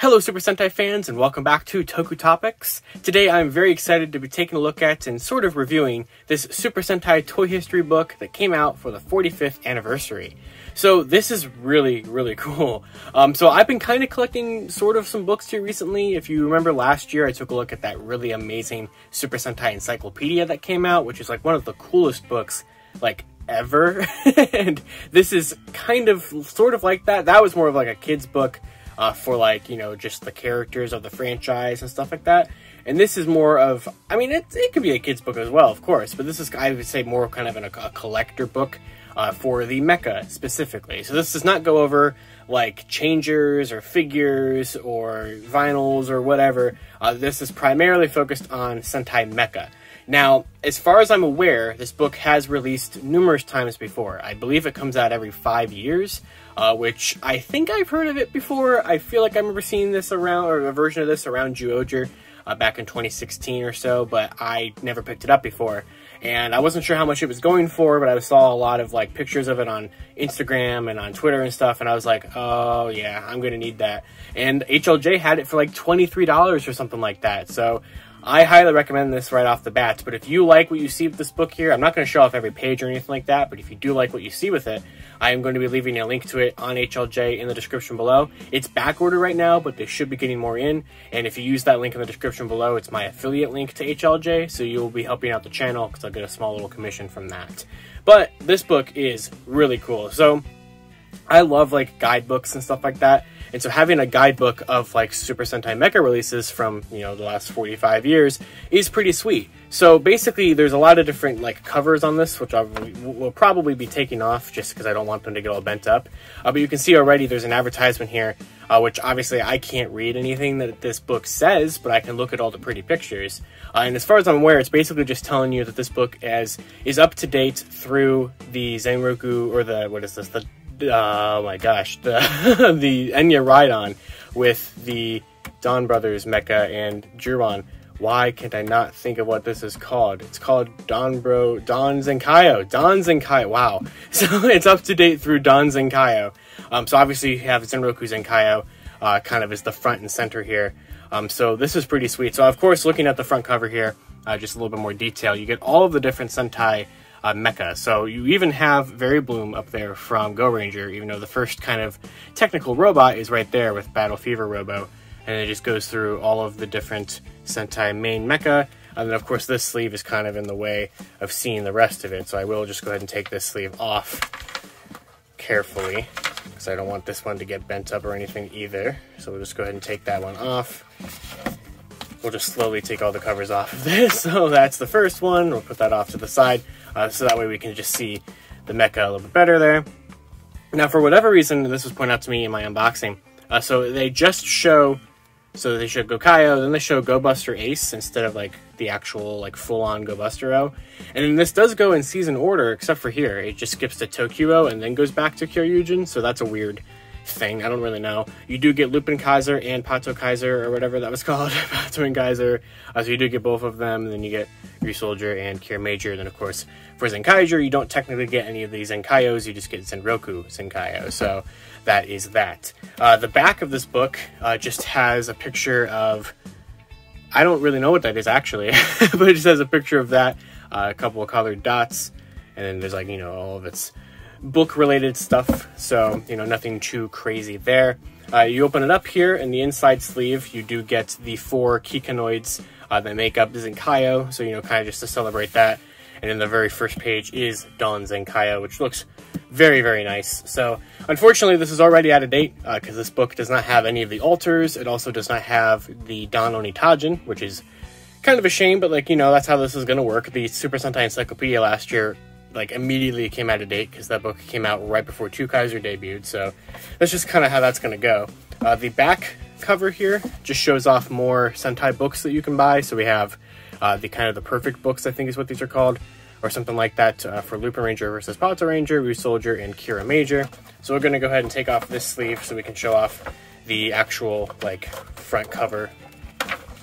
Hello Super Sentai fans and welcome back to Toku Topics. Today I'm very excited to be taking a look at and sort of reviewing this Super Sentai toy history book that came out for the 45th anniversary. So this is really cool. So I've been kind of collecting sort of some books here recently. If you remember last year I took a look at that really amazing Super Sentai encyclopedia that came out, which is like one of the coolest books like ever. And this is kind of sort of like that. That was more of like a kid's book. For like, you know, just the characters of the franchise and stuff like that. And this is more of, I mean, it could be a kid's book as well, of course, but this is, I would say, more kind of a collector book for the Mecha specifically. So this does not go over like changers or figures or vinyls or whatever. This is primarily focused on Sentai Mecha. Now, as far as I'm aware, this book has released numerous times before. I believe it comes out every 5 years, which I think I've heard of it before. I feel like I remember seeing this around, or a version of this around Zyuohger back in 2016 or so, but I never picked it up before. And I wasn't sure how much it was going for, but I saw a lot of like pictures of it on Instagram and on Twitter and stuff, and I was like, oh yeah, I'm gonna need that. And HLJ had it for like $23 or something like that, so I highly recommend this right off the bat. But if you like what you see with this book here, I'm not going to show off every page or anything like that, but if you do like what you see with it, I am going to be leaving a link to it on HLJ in the description below. It's back ordered right now, but they should be getting more in, and if you use that link in the description below, it's my affiliate link to HLJ, so you'll be helping out the channel because I'll get a small little commission from that. But this book is really cool. So I love like guidebooks and stuff like that. And so having a guidebook of like Super Sentai Mecha releases from, you know, the last 45 years is pretty sweet. So basically there's a lot of different like covers on this, which I will probably be taking off just because I don't want them to get all bent up. But you can see already there's an advertisement here, which obviously I can't read anything that this book says, but I can look at all the pretty pictures. And as far as I'm aware, it's basically just telling you that this book is up to date through the Zenroku, or the, what is this, the oh my gosh, the the Enya Ride-On with the Don Brothers Mecha and Juron. Why can't I not think of what this is called? It's called Don Zenkaio. Wow. So it's up to date through Don Zenkaio. So obviously you have Zenroku Zenkaio kind of as the front and center here. So this is pretty sweet. So of course, looking at the front cover here, just a little bit more detail, you get all of the different Sentai Mecha. So you even have Very Bloom up there from Go Ranger, even though the first kind of technical robot is right there with Battle Fever Robo, and it just goes through all of the different Sentai main Mecha. And then of course this sleeve is kind of in the way of seeing the rest of it, so I will just go ahead and take this sleeve off carefully because I don't want this one to get bent up or anything either. So we'll just go ahead and take that one off. We'll just slowly take all the covers off of this. So that's the first one. We'll put that off to the side, so that way we can just see the Mecha a little bit better there. Now, for whatever reason, this was pointed out to me in my unboxing. So they just show, so they show Gokaio, then they show Go Buster Ace instead of like the actual like full-on Go Buster-O. And then this does go in season order, except for here. It just skips to Tokyo and then goes back to Kyoryugen, so that's a weird thing. I don't really know. You do get Lupin Kaiser and Pato Kaiser, or whatever that was called, Pato and Kaiser. So you do get both of them, and then you get Ryusoldier and Kira Major. Then of course for Zenkaiger you don't technically get any of these Zenkaios, you just get Zenroku Zenkaio. So that is that. The back of this book just has a picture of, I don't really know what that is actually, but it just has a picture of that, a couple of colored dots, and then there's like, you know, all of its book related stuff, so you know, nothing too crazy there. You open it up here, in the inside sleeve you do get the 4 Kikanoids that make up Zenkaio, so you know, kind of just to celebrate that. And then the very first page is Don Zenkaio, which looks very nice. So unfortunately this is already out of date because this book does not have any of the alters. It also does not have the Don Onitajin, which is kind of a shame, but like, you know, that's how this is going to work. The Super Sentai Encyclopedia last year like immediately came out of date because that book came out right before 2 Kaiser debuted, so that's just kind of how that's going to go. The back cover here just shows off more Sentai books that you can buy. So we have the kind of the perfect books, I think is what these are called, or something like that, for Lupin Ranger versus Pato Ranger, Ryusoldier, and Kira Major. So we're going to go ahead and take off this sleeve so we can show off the actual like front cover,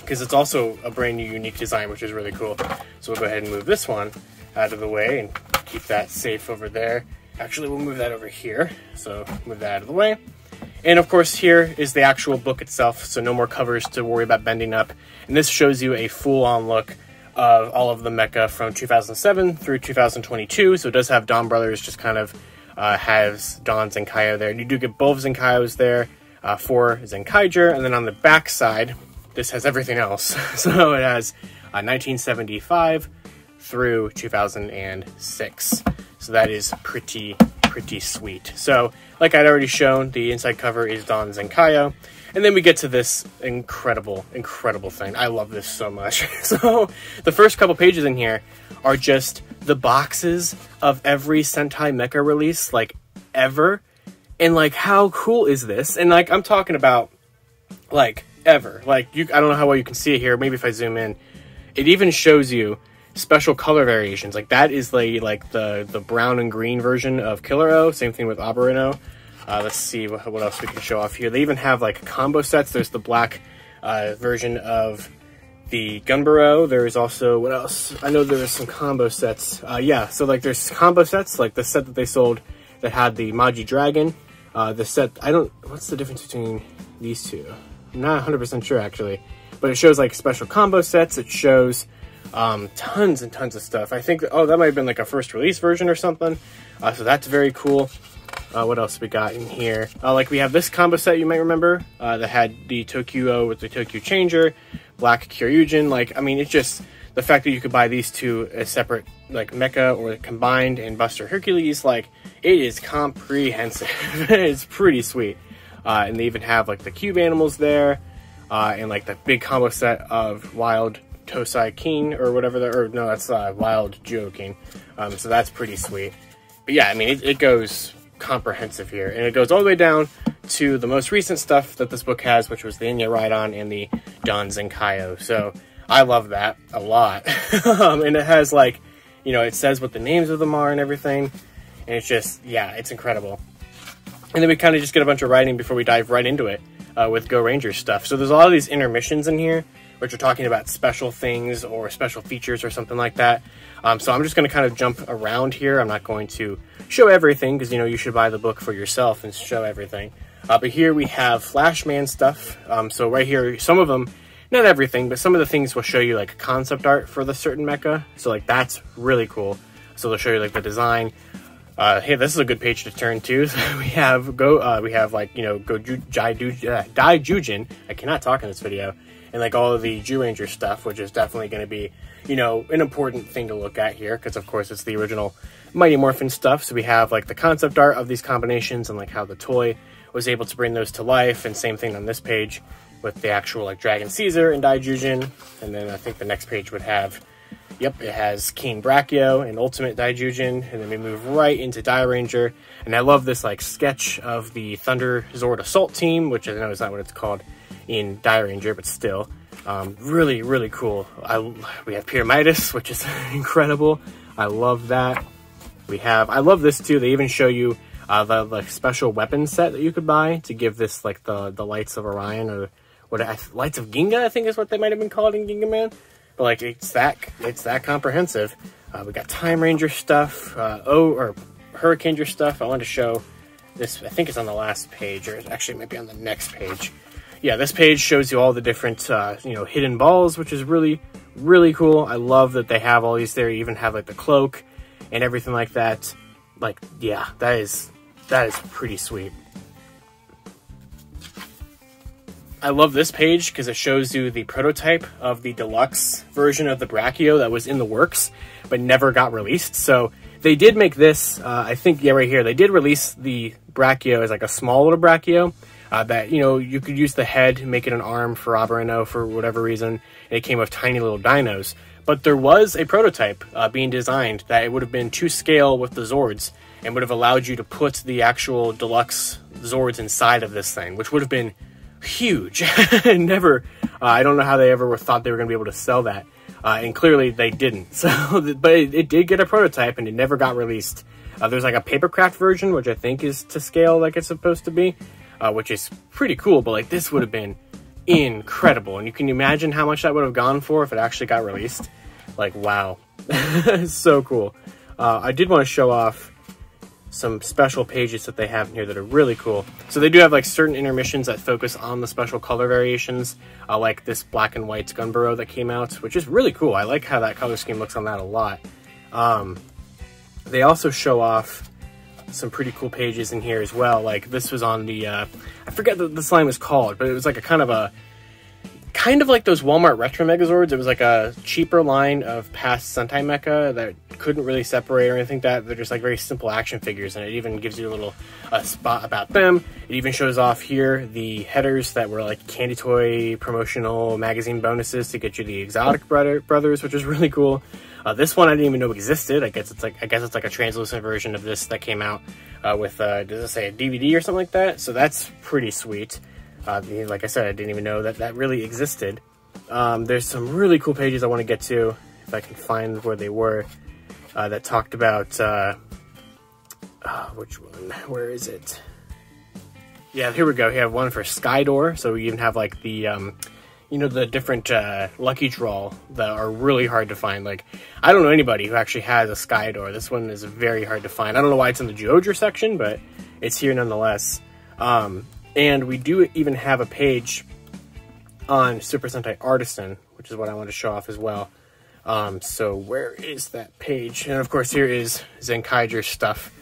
because it's also a brand new unique design, which is really cool. So we'll go ahead and move this one out of the way and keep that safe over there. Actually, we'll move that over here. So move that out of the way. And of course, here is the actual book itself, so no more covers to worry about bending up. And this shows you a full-on look of all of the mecha from 2007 through 2022. So it does have Dawn Brothers, just kind of has Dawn Zenkaiyo there. You do get both Zenkaiyos there for Zenkaiger, and then on the back side, this has everything else. So it has 1975 through 2006. So that is pretty sweet. So, like I'd already shown, the inside cover is Dawn Zenkaiyo. And then we get to this incredible thing. I love this so much. So, the first couple pages in here are just the boxes of every Sentai Mecha release, like, ever. And, like, how cool is this? And, like, I'm talking about, like, ever. Like, I don't know how well you can see it here. Maybe if I zoom in. It even shows you special color variations. Like, that is like the brown and green version of Killer O. Same thing with Aberino. Let's see what else we can show off here. They even have like combo sets. There's the black version of the Gunboro. There's also, what else? I know there was some combo sets. Yeah, so like there's combo sets, like the set that they sold that had the Maji Dragon. The set, what's the difference between these two? I'm not 100% sure actually. But it shows like special combo sets. It shows tons and tons of stuff. I think, that might have been like a first release version or something. So that's very cool. What else we got in here? Like we have this combo set you might remember that had the Tokyo with the Tokyo Changer, Black Kyoryujin. Like, I mean, it's just the fact that you could buy these two as separate, like Mecha or combined and Buster Hercules. Like, it is comprehensive. It's pretty sweet. And they even have like the cube animals there, and like the big combo set of Wild Tosai King or whatever, that's Wild Geo King. So that's pretty sweet. But yeah, I mean, it goes comprehensive here, and it goes all the way down to the most recent stuff that this book has, which was the Inya Rhydon and the Dawn Zenkaiyo. So I love that a lot. And it has like, it says what the names of them are and everything, and it's just, yeah, it's incredible. And then we kind of just get a bunch of writing before we dive right into it with Go Rangers stuff. So there's a lot of these intermissions in here, which are talking about special things or special features or something like that. So I'm just going to kind of jump around here. I'm not going to show everything because, you should buy the book for yourself and show everything. But here we have Flashman stuff. So right here, some of them, not everything, but some of the things will show you like concept art for the certain mecha. So like that's really cool. So they'll show you like the design. Hey, this is a good page to turn to. So we have Daijujin. I cannot talk in this video. And like all of the Jew Ranger stuff, which is definitely going to be, an important thing to look at here, because of course it's the original Mighty Morphin stuff. So we have like the concept art of these combinations and like how the toy was able to bring those to life, and same thing on this page with the actual like Dragon Caesar and Daijujin. And then I think the next page would have, it has King Brachio and Ultimate Daijujin, and then we move right into Die Ranger. And I love this like sketch of the Thunder Zord Assault Team, which I know is not what it's called in Die Ranger, but still really cool. We have Pyramidas, which is incredible. I love that. I love this too. They even show you the like special weapon set that you could buy to give this like the Lights of Orion, or Lights of Ginga, I think is what they might have been called in Ginga Man. But like it's that comprehensive. We got Time Ranger stuff, or Hurricane Ranger stuff. I wanted to show this. I think it's on the last page, or actually it might be on the next page. Yeah, this page shows you all the different, hidden balls, which is really cool. I love that they have all these there. You even have like the cloak and everything like that. Like, yeah, that is pretty sweet. I love this page because it shows you the prototype of the deluxe version of the Brachio that was in the works, but never got released. So they did make this, I think, right here. They did release the Brachio as like a small little Brachio. That, you could use the head, make it an arm for Aberino for whatever reason, and it came with tiny little dinos. But there was a prototype being designed that it would have been to scale with the Zords, and would have allowed you to put the actual deluxe Zords inside of this thing, which would have been huge. Never, I don't know how they ever thought they were going to be able to sell that, and clearly they didn't. So, but it did get a prototype, and it never got released. There's like a papercraft version, which I think is to scale like it's supposed to be. Which is pretty cool, but like this would have been incredible, and you can imagine how much that would have gone for if it actually got released. Like, wow. It's so cool. I did want to show off some special pages that they have in here that are really cool. So they do have like certain intermissions that focus on the special color variations, like this black and white Gunborough that came out, which is really cool. I like how that color scheme looks on that a lot. They also show off some pretty cool pages in here as well. Like this was on the, I forget what this line was called, but it was like a kind of like those Walmart Retro Megazords. It was like a cheaper line of past Sentai Mecha that couldn't really separate or anything like that. They're just like very simple action figures, and it even gives you a little spot about them. It even shows off here the headers that were like candy toy promotional magazine bonuses to get you the Exotic Brothers, which is really cool. This one I didn't even know existed. I guess it's like a translucent version of this that came out with does it say a DVD or something like that? So that's pretty sweet. Like I said, I didn't even know that really existed. There's some really cool pages I want to get to, if I can find where they were, that talked about, which one? Where is it? Yeah, here we go. We have one for Skydoor, so we even have like the, you know, the different lucky draw that are really hard to find. Like, I don't know anybody who actually has a Skydoor. This one is very hard to find. I don't know why it's in the Geoger section, but it's here nonetheless. And we do even have a page on Super Sentai Artisan, which is what I want to show off as well. So where is that page? And of course, here is Zenkaiger stuff.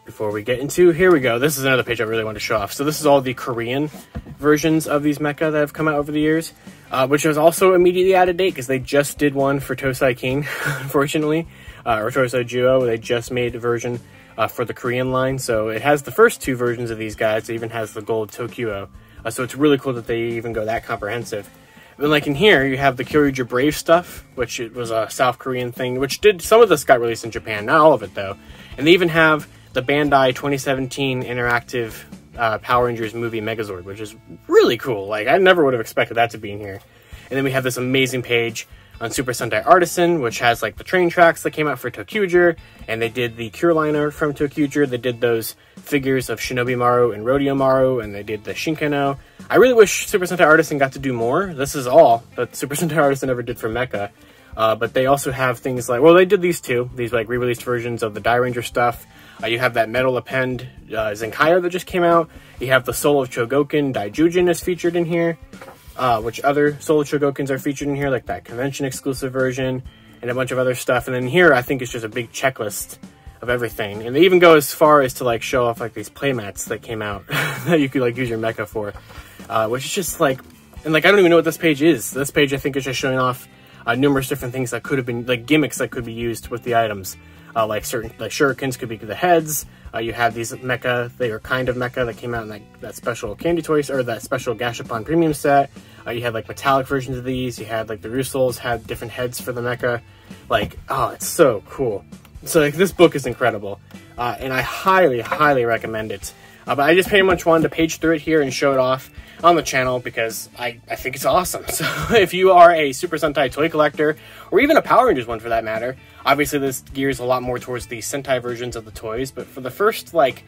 Before we get into, here we go. This is another page I really want to show off. So this is all the Korean versions of these mecha that have come out over the years, which was also immediately out of date because they just did one for Tosai King, unfortunately, or Tosai Juo. They just made a version for the Korean line. So it has the first two versions of these guys. It even has the gold Tokyo. So it's really cool that they even go that comprehensive. Then, like in here, you have the Kyoryuger Brave stuff, which it was a South Korean thing, which did, some of this got released in Japan, not all of it though. And they even have the Bandai 2017 interactive Power Rangers movie Megazord, which is really cool. Like, I never would have expected that to be in here. And then we have this amazing page on Super Sentai Artisan, which has like the train tracks that came out for Tokyuger, and they did the Cure liner from Tokyuger. They did those figures of Shinobi Maru and Rodeo Maru, and they did the Shinkano. I really wish Super Sentai Artisan got to do more. This is all that Super Sentai Artisan ever did for Mecha. But they also have things like, well, they did these two, these like re-released versions of the Die Ranger stuff. You have that Metal Append Zenkaiger that just came out. You have the Soul of Chogokin Daijujin is featured in here, which other Soul of Chogokins are featured in here, like that convention exclusive version and a bunch of other stuff. And then here, I think it's just a big checklist of everything. And they even go as far as to like show off like these playmats that came out that you could like use your mecha for, which is just like, and like I don't even know what this page is. This page I think is just showing off numerous different things that could have been like gimmicks that could be used with the items. Like certain like shurikens could be the heads. You have these mecha, they are kind of mecha that came out in that special candy toys or that special Gashapon premium set. You had like metallic versions of these. You had like the Russols had different heads for the mecha. Like, oh, it's so cool. So like this book is incredible, and I highly, highly recommend it. But I just pretty much wanted to page through it here and show it off on the channel because I think it's awesome. So if you are a Super Sentai toy collector, or even a Power Rangers one for that matter, obviously this gears a lot more towards the Sentai versions of the toys, but for the first like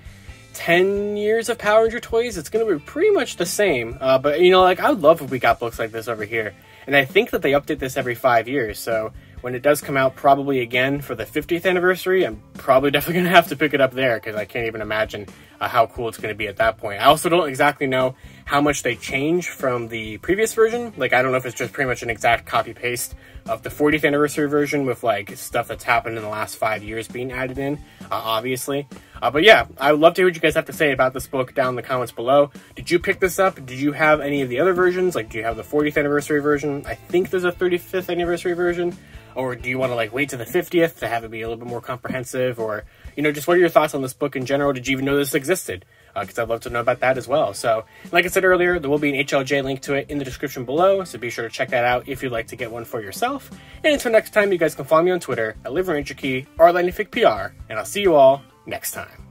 10 years of Power Ranger toys, it's going to be pretty much the same. But you know, like I would love if we got books like this over here. And I think that they update this every 5 years, so when it does come out probably again for the 50th anniversary, I'm probably definitely going to have to pick it up there because I can't even imagine how cool it's going to be at that point. I also don't exactly know how much they change from the previous version. Like, I don't know if it's just pretty much an exact copy-paste of the 40th anniversary version with, like, stuff that's happened in the last 5 years being added in, obviously. But yeah, I would love to hear what you guys have to say about this book down in the comments below. Did you pick this up? Did you have any of the other versions? Like, do you have the 40th anniversary version? I think there's a 35th anniversary version. Or do you want to, like, wait to the 50th to have it be a little bit more comprehensive? Or, you know, just what are your thoughts on this book in general? Did you even know this existed? Because I'd love to know about that as well. So, like I said earlier, there will be an HLJ link to it in the description below, so be sure to check that out if you'd like to get one for yourself. And until next time, you guys can follow me on Twitter at LiveRangerKey or LightningFigPR, and I'll see you all next time.